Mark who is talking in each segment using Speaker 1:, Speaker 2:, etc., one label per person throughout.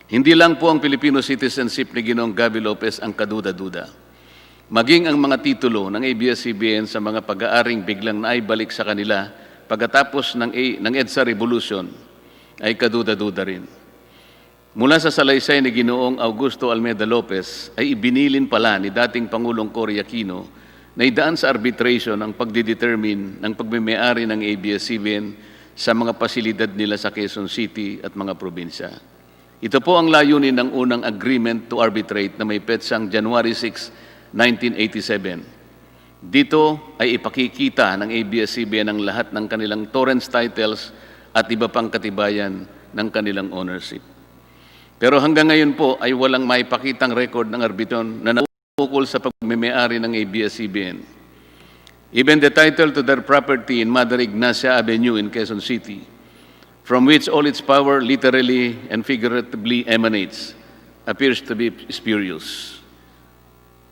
Speaker 1: Hindi lang po ang Filipino citizenship ni Ginoong Gaby Lopez ang kaduda-duda. Maging ang mga titulo ng ABS-CBN sa mga pag-aaring biglang naibalik sa kanila pagkatapos ng EDSA Revolution ay kaduda-duda rin. Mula sa salaysay ni Ginoong Augusto Almeida Lopez ay ibinilin pala ni dating Pangulong Cory Aquino na idaan sa arbitration ang pagdidetermine ng pagmamay-ari ng ABS-CBN sa mga pasilidad nila sa Quezon City at mga probinsya. Ito po ang layunin ng unang agreement to arbitrate na may petsang January 6, 1987. Dito ay ipakikita ng ABS-CBN ang lahat ng kanilang torrents titles at iba pang katibayan ng kanilang ownership. Pero hanggang ngayon po ay walang maipakitang record ng arbitron na ukol sa pagmamay-ari ng ABS-CBN. Even the title to their property in Mother Ignacia Avenue in Quezon City, from which all its power literally and figuratively emanates, appears to be spurious.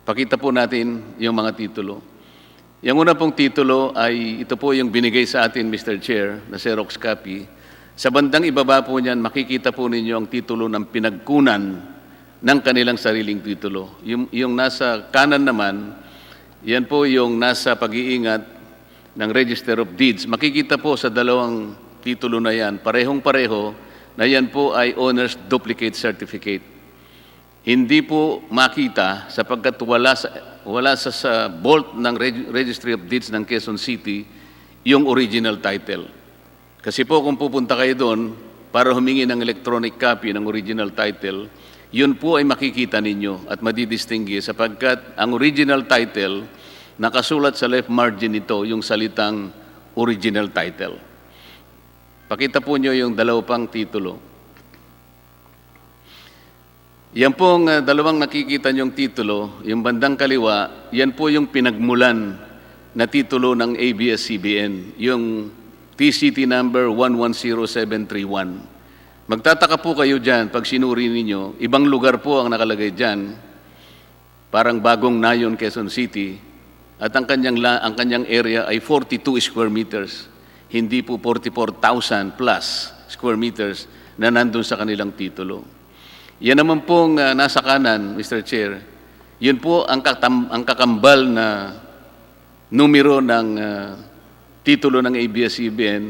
Speaker 1: Pakita po natin yung mga titulo. Yung una pong titulo ay ito po yung binigay sa atin, Mr. Chair, na Xerox copy. Sa bandang ibaba po niyan, makikita po ninyo ang titulo ng pinagkunan ng kanilang sariling titulo. Yung nasa kanan naman, yan po yung nasa pag-iingat ng Register of Deeds. Makikita po sa dalawang titulo na yan, parehong-pareho, na yan po ay owner's duplicate certificate. Hindi po makita sapagkat wala sa vault ng Registry of Deeds ng Quezon City yung original title. Kasi po kung pupunta kayo doon para humingi ng electronic copy ng original title, yun po ay makikita ninyo at madidistinguish sapagkat ang original title, nakasulat sa left margin nito yung salitang original title. Pakita po nyo yung dalawang titulo. Yan pong dalawang nakikita nyong titulo, yung bandang kaliwa, yan po yung pinagmulan na titulo ng ABS-CBN, yung TCT number 110731. Magtataka po kayo dyan pag sinuri ninyo, ibang lugar po ang nakalagay dyan, parang Bagong Nayon, Quezon City, at ang kanyang area ay 42 square meters. Hindi po 44,000 plus square meters na nandun sa kanilang titulo. Yan naman pong nasa kanan, Mr. Chair, yun po ang kakambal na numero ng titulo ng ABS-CBN.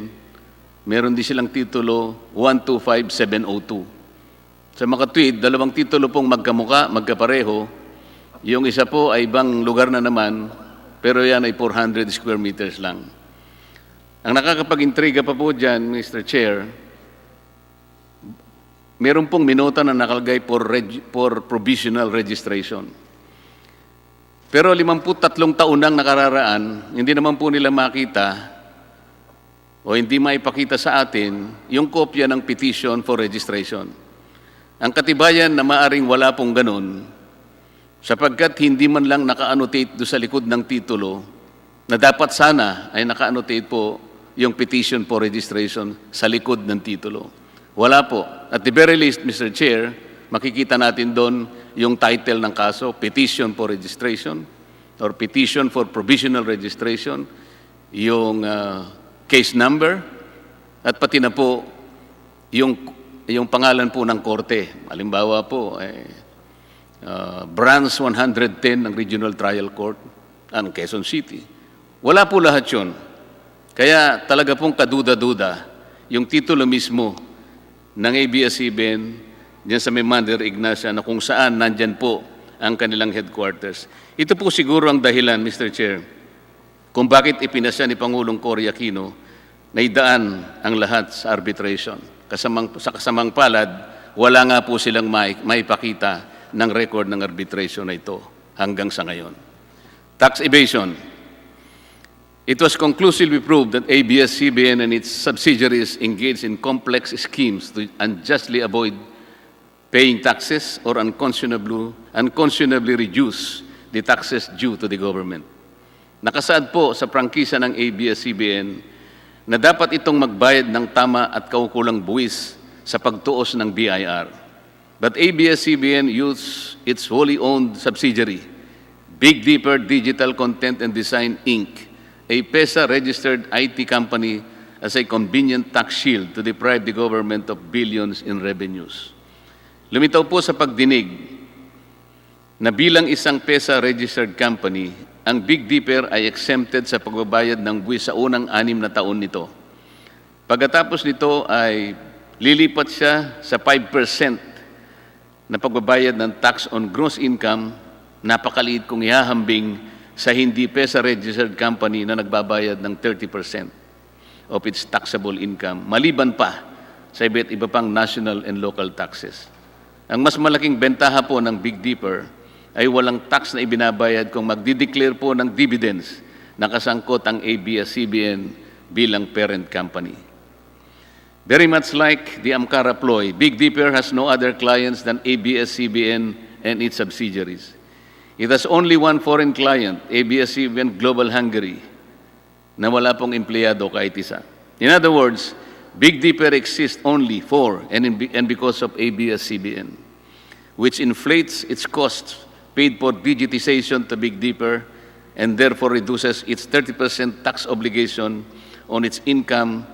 Speaker 1: Meron din silang titulo 125702. Sa mga tweet, dalawang titulo pong magkamuka, magkapareho. Yung isa po ay ibang lugar na naman, pero yan ay 400 square meters lang. Ang nakakapag-intriga pa po dyan, Mr. Chair, meron pong minota na nakalagay for provisional registration. Pero 53 taon nang nakararaan, hindi naman po nila makita o hindi maipakita sa atin yung kopya ng petition for registration. Ang katibayan na maaring wala pong ganun, sapagkat hindi man lang naka-annotate doon sa likod ng titulo, na dapat sana ay naka-annotate po yung petition for registration sa likod ng titulo. Wala po. At the very least, Mr. Chair, makikita natin doon yung title ng kaso, Petition for Registration or Petition for Provisional Registration, yung case number, at pati na po yung pangalan po ng korte. Halimbawa po, Branch 110 ng Regional Trial Court ng Quezon City. Wala po lahat yun. Kaya talaga pong kaduda-duda yung titulo mismo ng ABS-CBN diyan sa Mother Ignacia na kung saan nandyan po ang kanilang headquarters. Ito po siguro ang dahilan, Mr. Chair, kung bakit ipinasya ni Pangulong Cory Aquino na idaan ang lahat sa arbitration. Sa kasamang palad, wala nga po silang maipakita ng record ng arbitration na ito hanggang sa ngayon. Tax evasion. It was conclusively proved that ABS-CBN and its subsidiaries engaged in complex schemes to unjustly avoid paying taxes or unconscionably reduce the taxes due to the government. Nakasaad po sa prangkisa ng ABS-CBN na dapat itong magbayad ng tama at kaukulang buwis sa pagtuos ng BIR. But ABS-CBN used its wholly owned subsidiary, Big Dipper Digital Content and Design, Inc., a PESA-registered IT company, as a convenient tax shield to deprive the government of billions in revenues. Lumitaw po sa pagdinig na bilang isang PESA-registered company, ang Big Dipper ay exempted sa pagbabayad ng buwis sa unang 6 na taon nito. Pagkatapos nito ay lilipat siya sa 5% na pagbabayad ng tax on gross income, napakaliit kung ihahambing sa hindi PESA-registered company na nagbabayad ng 30% of its taxable income, maliban pa sa iba't iba pang national and local taxes. Ang mas malaking bentaha po ng Big Dipper ay walang tax na ibinabayad kung magdideclare po ng dividends na kasangkot ang ABS-CBN bilang parent company. Very much like the Amcara ploy, Big Dipper has no other clients than ABS-CBN and its subsidiaries. It has only one foreign client, ABS-CBN Global Hungary, na wala pong empleyado kahit isa. In other words, Big Dipper exists only for and because of ABS-CBN, which inflates its costs paid for digitization to Big Dipper and therefore reduces its 30% tax obligation on its income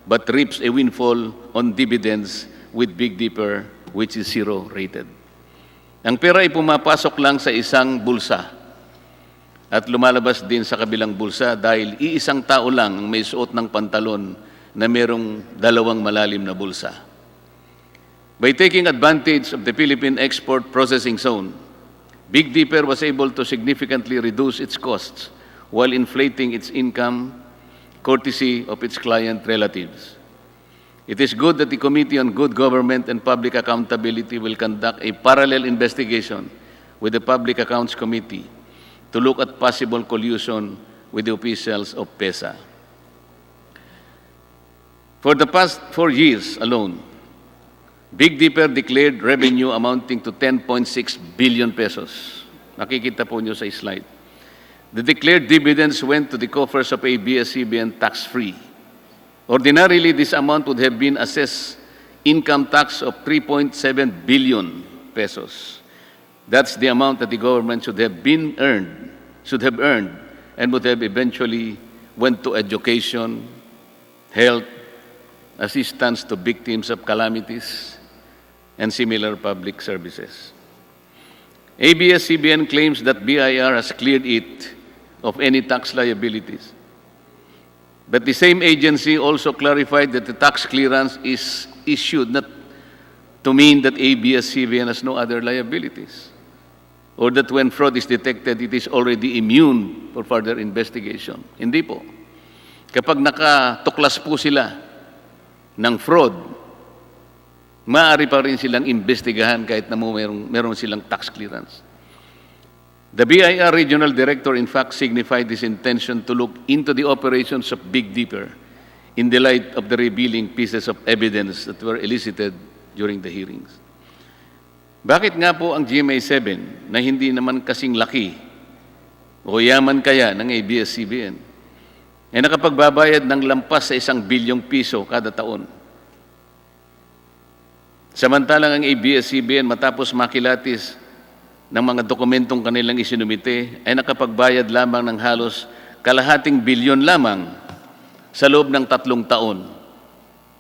Speaker 1: but reaps a windfall on dividends with Big Dipper, which is 0 rated. Ang pera ay pumapasok lang sa isang bulsa at lumalabas din sa kabilang bulsa dahil iisang tao lang ang may suot ng pantalon na merong 2 malalim na bulsa. By taking advantage of the Philippine Export Processing Zone, Big Dipper was able to significantly reduce its costs while inflating its income courtesy of its client relatives. It is good that the Committee on Good Government and Public Accountability will conduct a parallel investigation with the Public Accounts Committee to look at possible collusion with the officials of PESA. For the past 4 years alone, Big Dipper declared revenue amounting to 10.6 billion pesos. Nakikita po niyo sa slide. The declared dividends went to the coffers of ABS-CBN tax-free. Ordinarily, this amount would have been assessed income tax of 3.7 billion pesos. That's the amount that the government should have earned, and would have eventually went to education, health, assistance to victims of calamities, and similar public services. ABS-CBN claims that BIR has cleared it of any tax liabilities. But the same agency also clarified that the tax clearance is issued not to mean that ABS-CBN has no other liabilities, or that when fraud is detected, it is already immune for further investigation. Hindi po. Kapag nakatuklas po sila ng fraud, maaari pa rin silang imbestigahan kahit na meron silang tax clearance. The BIR Regional Director, in fact, signified his intention to look into the operations of Big Dipper in the light of the revealing pieces of evidence that were elicited during the hearings. Bakit nga po ang GMA7 na hindi naman kasing laki o yaman kaya ng ABS-CBN ay nakapagbabayad ng lampas sa 1 bilyong piso kada taon? Samantalang ang ABS-CBN matapos makilatis ng mga dokumentong kanilang isinumite ay nakapagbayad lamang ng halos kalahating bilyon lamang sa loob ng 3 taon.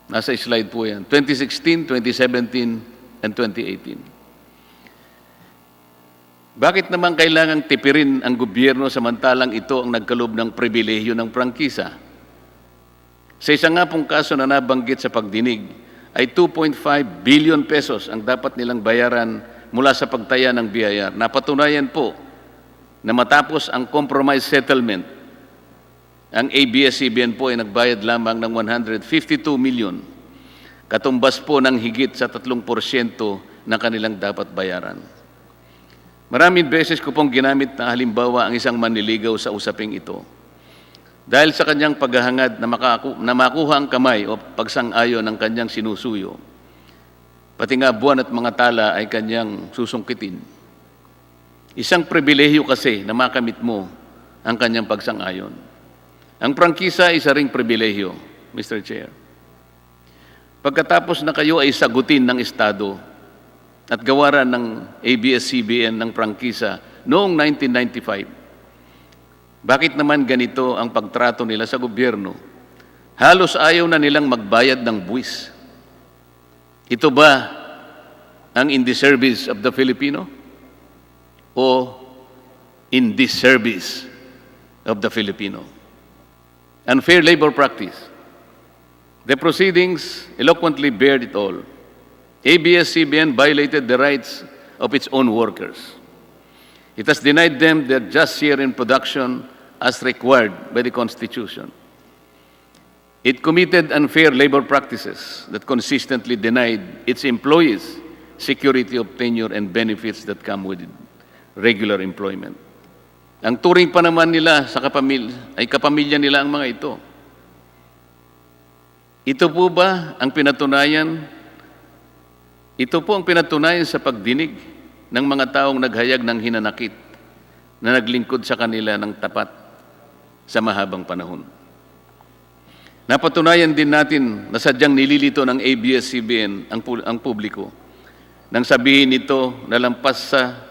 Speaker 1: Nasa slide po yan. 2016, 2017, and 2018. Bakit naman kailangang tipirin ang gobyerno samantalang ito ang nagkaloob ng pribilehyo ng prangkisa? Sa isa nga pong kaso na nabanggit sa pagdinig, ay 2.5 billion pesos ang dapat nilang bayaran mula sa pagtaya ng BIR. Napatunayan po na matapos ang compromise settlement, ang ABS-CBN po ay nagbayad lamang ng 152 million, katumbas po ng higit sa 3% na kanilang dapat bayaran. Maraming beses ko pong ginamit na halimbawa ang isang manliligaw sa usaping ito. Dahil sa kanyang paghahangad na makuha ang kamay o pagsang-ayon ng kanyang sinusuyo, pati nga buwan at mga tala ay kanyang susungkitin. Isang pribilehyo kasi na makamit mo ang kanyang pagsang-ayon. Ang prangkisa ay isa ring pribilehyo, Mr. Chair. Pagkatapos na kayo ay sagutin ng Estado at gawaran ng ABS-CBN ng prangkisa noong 1995, bakit naman ganito ang pagtrato nila sa gobyerno? Halos ayaw na nilang magbayad ng buwis. Ito ba ang in the service of the Filipino o in disservice of the Filipino. Unfair labor practice. The proceedings eloquently bared it all. ABS-CBN violated the rights of its own workers. It has denied them their just share in production as required by the Constitution. It committed unfair labor practices that consistently denied its employees security of tenure and benefits that come with regular employment. Ang turing pa naman nila sa kapamilya nila ang mga ito. Ito po ba ang pinatunayan? Ito po ang pinatunayan sa pagdinig ng mga taong naghayag ng hinanakit na naglingkod sa kanila ng tapat sa mahabang panahon. Napatunayan din natin na sadyang nililito ng ABS-CBN ang publiko nang sabihin nito na lampas sa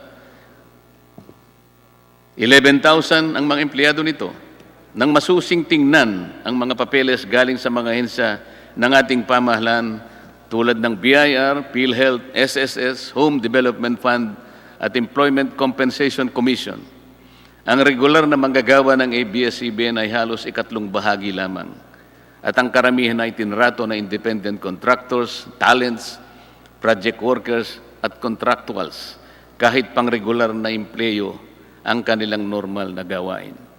Speaker 1: 11,000 ang mga empleyado nito nang masusing tingnan ang mga papeles galing sa mga hensya ng ating pamahalaan tulad ng BIR, PhilHealth, SSS, Home Development Fund at Employment Compensation Commission. Ang regular na manggagawa ng ABS-CBN ay halos ikatlong bahagi lamang at ang karamihan ay tinrato na independent contractors, talents, project workers at contractuals kahit pang regular na empleyo ang kanilang normal na gawain.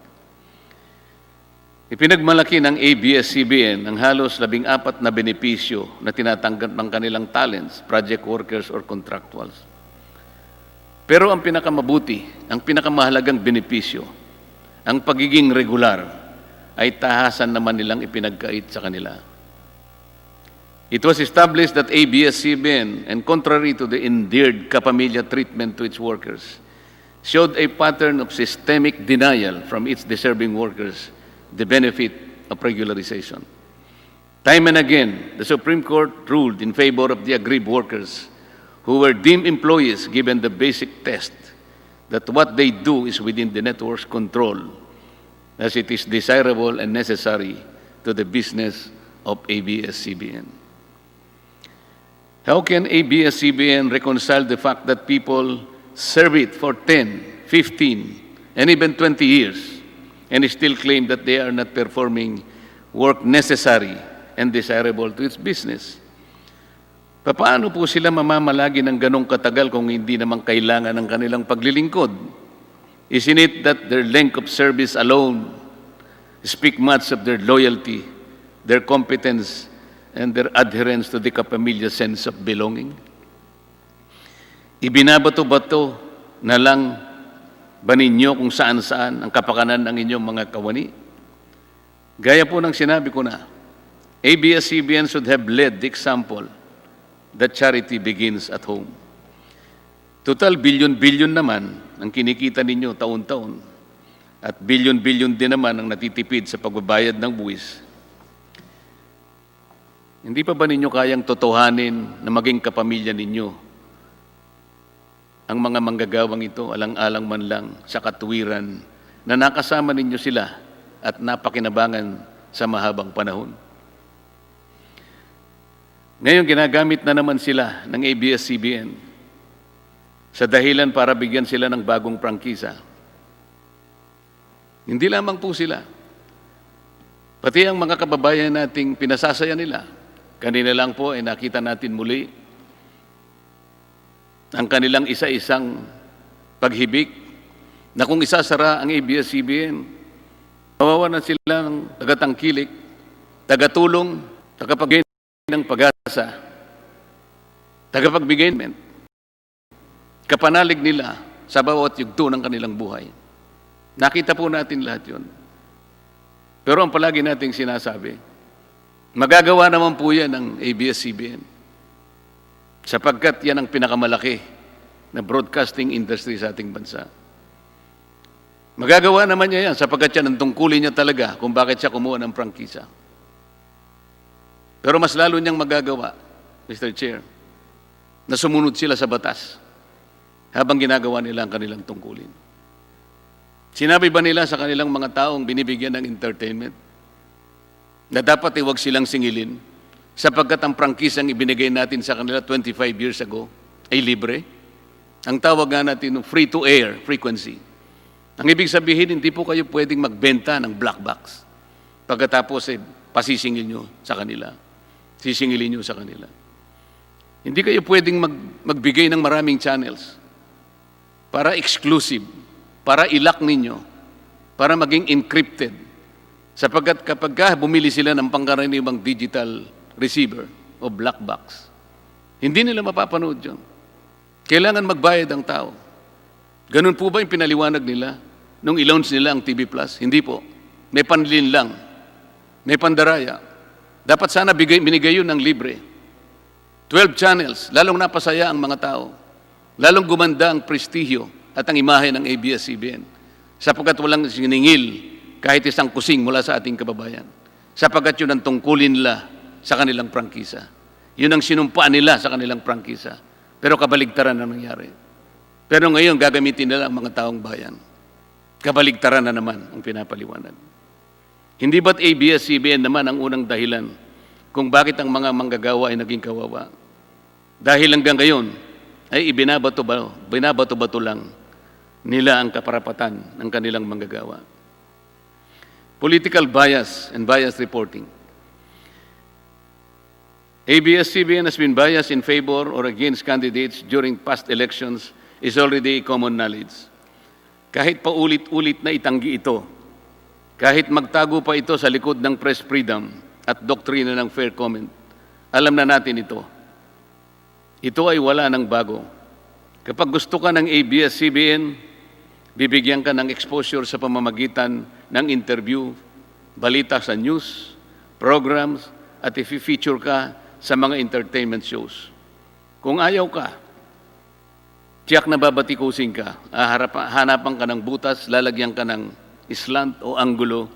Speaker 1: Ipinagmalaki ng ABS-CBN ang halos 14 na benepisyo na tinatanggap ng kanilang talents, project workers, or contractuals. Pero ang pinakamabuti, ang pinakamahalagang benepisyo, ang pagiging regular, ay tahasan naman nilang ipinagkait sa kanila. It was established that ABS-CBN, and contrary to the endeared kapamilya treatment to its workers, showed a pattern of systemic denial from its deserving workers the benefit of regularization. Time and again, the Supreme Court ruled in favor of the aggrieved workers who were deemed employees given the basic test that what they do is within the network's control, as it is desirable and necessary to the business of ABS-CBN. How can ABS-CBN reconcile the fact that people serve it for 10, 15, and even 20 years and still claim that they are not performing work necessary and desirable to its business? Paano po sila mamamalagi ng ganong katagal kung hindi naman kailangan ng kanilang paglilingkod? Isn't it that their length of service alone speak much of their loyalty, their competence, and their adherence to the kapamilya sense of belonging? Ibinabato-bato na lang ba ninyo kung saan-saan ang kapakanan ng inyong mga kawani? Gaya po ng sinabi ko na, ABS-CBN should have led the example that charity begins at home. Total bilyon-bilyon naman ang kinikita ninyo taon-taon at bilyon-bilyon din naman ang natitipid sa pagbabayad ng buwis. Hindi pa ba ninyo kayang totohanin na maging kapamilya ninyo ang mga manggagawang ito, alang-alang man lang sa katuwiran na nakasama ninyo sila at napakinabangan sa mahabang panahon? Ngayon, ginagamit na naman sila ng ABS-CBN sa dahilan para bigyan sila ng bagong prangkisa. Hindi lamang po sila, pati ang mga kababayan nating pinasasaya nila. Kanina lang po ay nakita natin muli ang kanilang isa-isang paghibik na kung isasara ang ABS-CBN, mawawalan sila ng tagatangkilik, tagatulong, tagapagbigay ng pag-asa, tagapagbigay ng kapanalig nila sa bawat yugto ng kanilang buhay. Nakita po natin lahat yun. Pero ang palagi nating sinasabi, magagawa naman po yan ng ABS-CBN. Sapagkat yan ang pinakamalaki na broadcasting industry sa ating bansa. Magagawa naman niya yan sapagkat yan ang tungkulin niya talaga kung bakit siya kumuha ng prangkisa. Pero mas lalo niyang magagawa, Mr. Chair, na sumunod sila sa batas habang ginagawa nila ang kanilang tungkulin. Sinabi ba nila sa kanilang mga taong binibigyan ng entertainment na dapat huwag silang singilin sapagkat ang prangkisang ibinigay natin sa kanila 25 years ago ay libre. Ang tawag nga natin ng free-to-air frequency. Ang ibig sabihin, hindi po kayo pwedeng magbenta ng black box. Pagkatapos, pasisingil nyo sa kanila. Sisingilin nyo sa kanila. Hindi kayo pwedeng magbigay ng maraming channels para exclusive, para ilock ninyo, para maging encrypted. Sapagkat kapag bumili sila ng pangkaraniwang digital receiver o black box, hindi nila mapapanood yun. Kailangan magbayad ang tao. Ganun po ba yung pinaliwanag nila nung i-launch nila ang TV Plus? Hindi po. May panlin lang. May pandaraya. Dapat sana binigay yun ng libre. 12 channels, lalong napasaya ang mga tao. Lalong gumanda ang prestihyo at ang imahe ng ABS-CBN. Sapagkat walang siningil kahit isang kusing mula sa ating kababayan. Sapagkat yun ang tungkulin nila sa kanilang prangkisa. Yun ang sinumpaan nila sa kanilang prangkisa. Pero kabaligtaran na nangyari. Pero ngayon, gagamitin nila ang mga taong bayan. Kabaligtaran na naman ang pinapaliwanag. Hindi ba't ABS-CBN naman ang unang dahilan kung bakit ang mga manggagawa ay naging kawawa? Dahil hanggang ngayon ay binabato-bato lang nila ang kaparapatan ng kanilang manggagawa. Political bias and bias reporting. ABS-CBN has been biased in favor or against candidates during past elections is already common knowledge. Kahit paulit-ulit na itanggi ito, kahit magtago pa ito sa likod ng press freedom at doktrina ng fair comment, alam na natin ito. Ito ay wala ng bago. Kapag gusto ka ng ABS-CBN, bibigyan ka ng exposure sa pamamagitan ng interview, balita sa news, programs, at i-feature ka sa mga entertainment shows. Kung ayaw ka, tiyak na babatikusin ka, hanapan ka ng butas, lalagyan ka ng slant o anggulo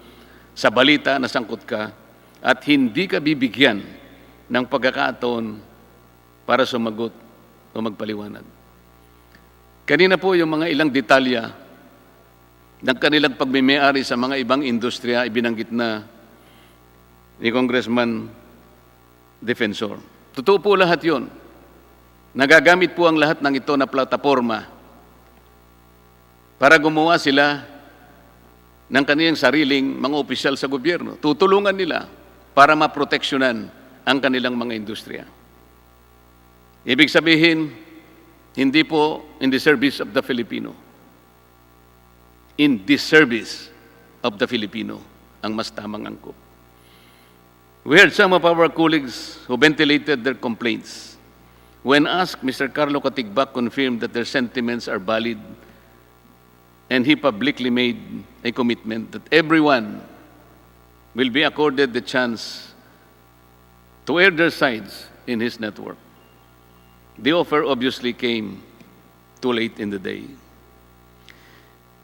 Speaker 1: sa balita na sangkot ka, at hindi ka bibigyan ng pagkakataon para sumagot o magpaliwanag. Kanina po yung mga ilang detalya ng kanilang pagmimayari sa mga ibang industriya, ibinanggit na ni Congressman Defensor. Totoo po lahat yun. Nagagamit po ang lahat ng ito na plataforma para gumawa sila ng kanilang sariling mga opisyal sa gobyerno. Tutulungan nila para maproteksyonan ang kanilang mga industriya. Ibig sabihin, hindi po in the service of the Filipino. In disservice of the Filipino ang mas tamang angkop. We heard some of our colleagues who ventilated their complaints. When asked, Mr. Carlo Katigbak confirmed that their sentiments are valid, and he publicly made a commitment that everyone will be accorded the chance to air their sides in his network. The offer obviously came too late in the day.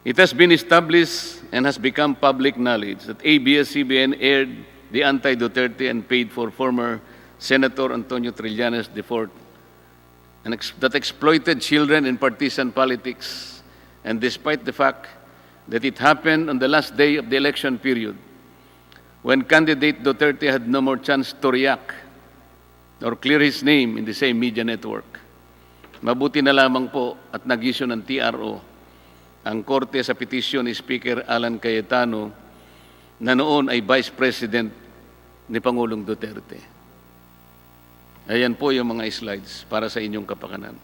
Speaker 1: It has been established and has become public knowledge that ABS-CBN aired the anti-Duterte and paid for former Senator Antonio Trillanes IV and that exploited children in partisan politics. And despite the fact that it happened on the last day of the election period, when candidate Duterte had no more chance to react or clear his name in the same media network. Mabuti na lamang po at nag-issue ng TRO ang korte sa petisyon ni Speaker Alan Cayetano na noon ay Vice President ni Pangulong Duterte. Ayan po yung mga slides para sa inyong kapakanan.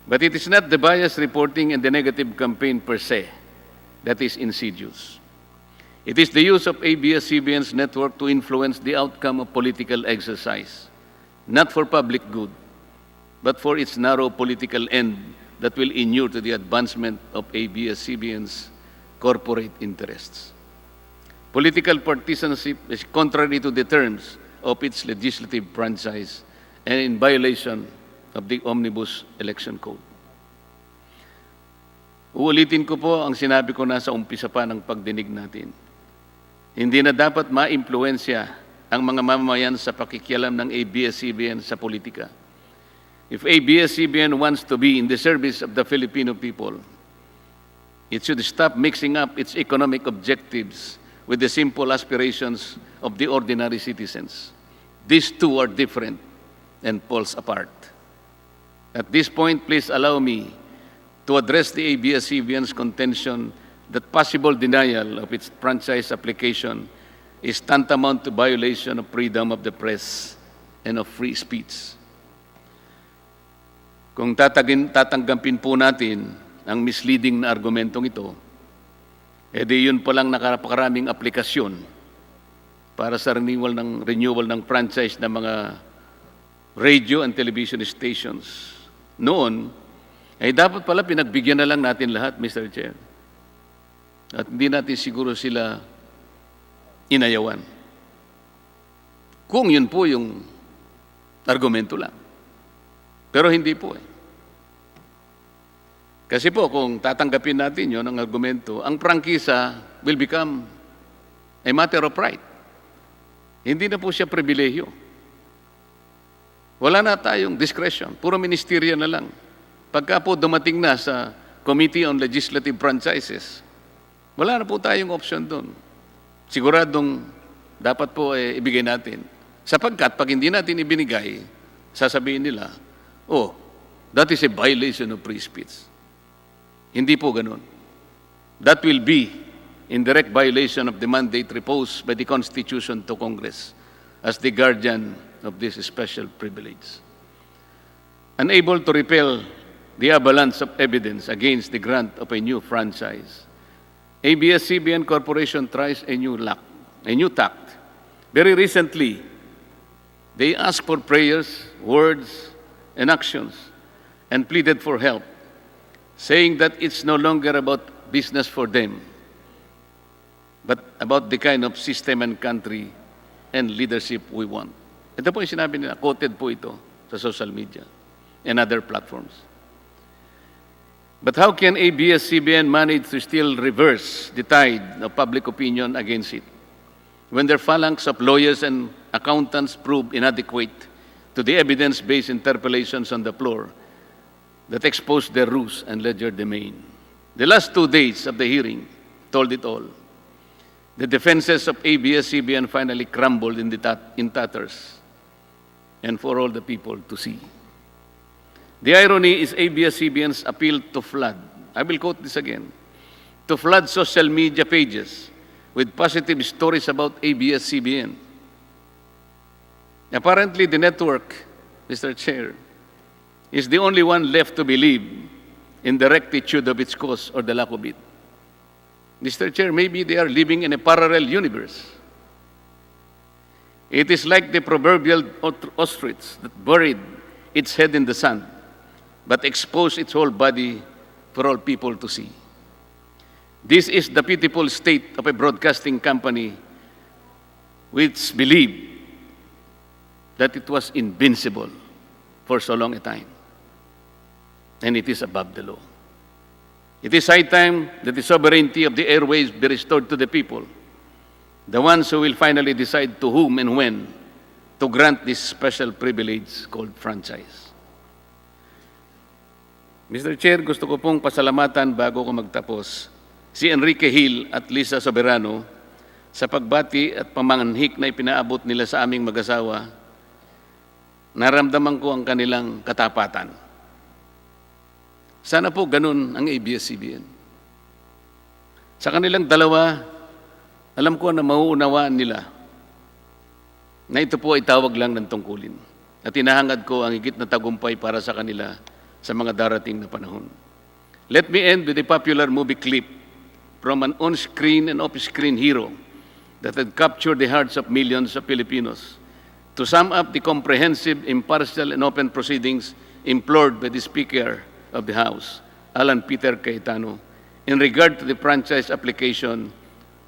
Speaker 1: But it is not the bias reporting and the negative campaign per se that is insidious. It is the use of ABS-CBN's network to influence the outcome of political exercise, not for public good, but for its narrow political end that will inure to the advancement of ABS-CBN's corporate interests. Political partisanship is contrary to the terms of its legislative franchise and in violation of the Omnibus Election Code. Uulitin ko po ang sinabi ko na sa umpisa pa ng pagdinig natin. Hindi na dapat ma-impluensya ang mga mamamayan sa pakikialam ng ABS-CBN sa politika. If ABS-CBN wants to be in the service of the Filipino people, it should stop mixing up its economic objectives with the simple aspirations of the ordinary citizens. These two are different and poles apart. At this point, please allow me to address the ABS-CBN's contention that possible denial of its franchise application is tantamount to violation of freedom of the press and of free speech. Kung tatanggapin po natin ang misleading na argumentong ito, edi yun palang napakaraming aplikasyon para sa renewal ng franchise ng mga radio and television stations. Noon, ay dapat pala pinagbigyan na lang natin lahat, Mr. Chair. At hindi natin siguro sila inayawan. Kung yun po yung argumento lang. Pero hindi po eh. Kasi po, kung tatanggapin natin yun ang argumento, ang prangkisa will become a matter of right. Hindi na po siya pribilehyo. Wala na tayong discretion. Puro ministerial na lang. Pagka po dumating na sa Committee on Legislative Franchises, wala na po tayong option doon. Siguradong dapat po ibigay natin. Sapagkat pag hindi natin ibinigay, sasabihin nila, oh, that is a violation of free speech. Hindi po ganun. That will be in direct violation of the mandate reposed by the Constitution to Congress as the guardian of this special privilege. Unable to repel the avalanche of evidence against the grant of a new franchise, ABS-CBN Corporation tries a new tact. Very recently, they asked for prayers, words, and actions, and pleaded for help, saying that it's no longer about business for them, but about the kind of system and country and leadership we want. Ito po yung sinabi nila, quoted po ito sa social media and other platforms. But how can ABS-CBN manage to still reverse the tide of public opinion against it when their phalanx of lawyers and accountants prove inadequate to the evidence-based interpellations on the floor that exposed their ruse and legerdemain? The last 2 days of the hearing told it all. The defenses of ABS-CBN finally crumbled in tatters, and for all the people to see. The irony is ABS-CBN's appeal to flood, I will quote this again, to flood social media pages with positive stories about ABS-CBN. Apparently, the network, Mr. Chair, is the only one left to believe in the rectitude of its cause or the lack of it. Mr. Chair, maybe they are living in a parallel universe. It is like the proverbial ostrich that buried its head in the sand, but exposed its whole body for all people to see. This is the pitiful state of a broadcasting company which believed that it was invincible for so long a time, and it is above the law. It is high time that the sovereignty of the airways be restored to the people, the ones who will finally decide to whom and when to grant this special privilege called franchise. Mr. Chair, gusto ko pong pasalamatan bago ko magtapos si Enrique Hill at Lisa Soberano sa pagbati at pamanghik na ipinaabot nila sa aming mag-asawa. Naramdaman ko ang kanilang katapatan. Sana po ganun ang ABS-CBN. Sa kanilang dalawa, alam ko na mauunawaan nila na ito po ay tawag lang ng tungkulin. At hinahangad ko ang higit na tagumpay para sa kanila sa mga darating na panahon. Let me end with a popular movie clip from an on-screen and off-screen hero that had captured the hearts of millions of Filipinos. To sum up the comprehensive, impartial, and open proceedings implored by the Speaker of the House, Alan Peter Cayetano, in regard to the franchise application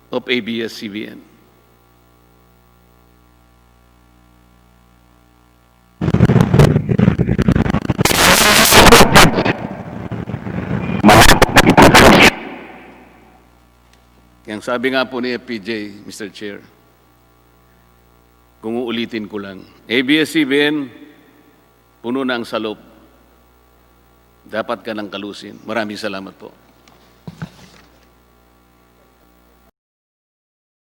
Speaker 1: of ABS-CBN. Yang sabi nga po ni FPJ, Mr. Chair, kung uulitin ko lang, ABS-CBN, puno na ang salop. Dapat ka nang kalusin. Maraming salamat po.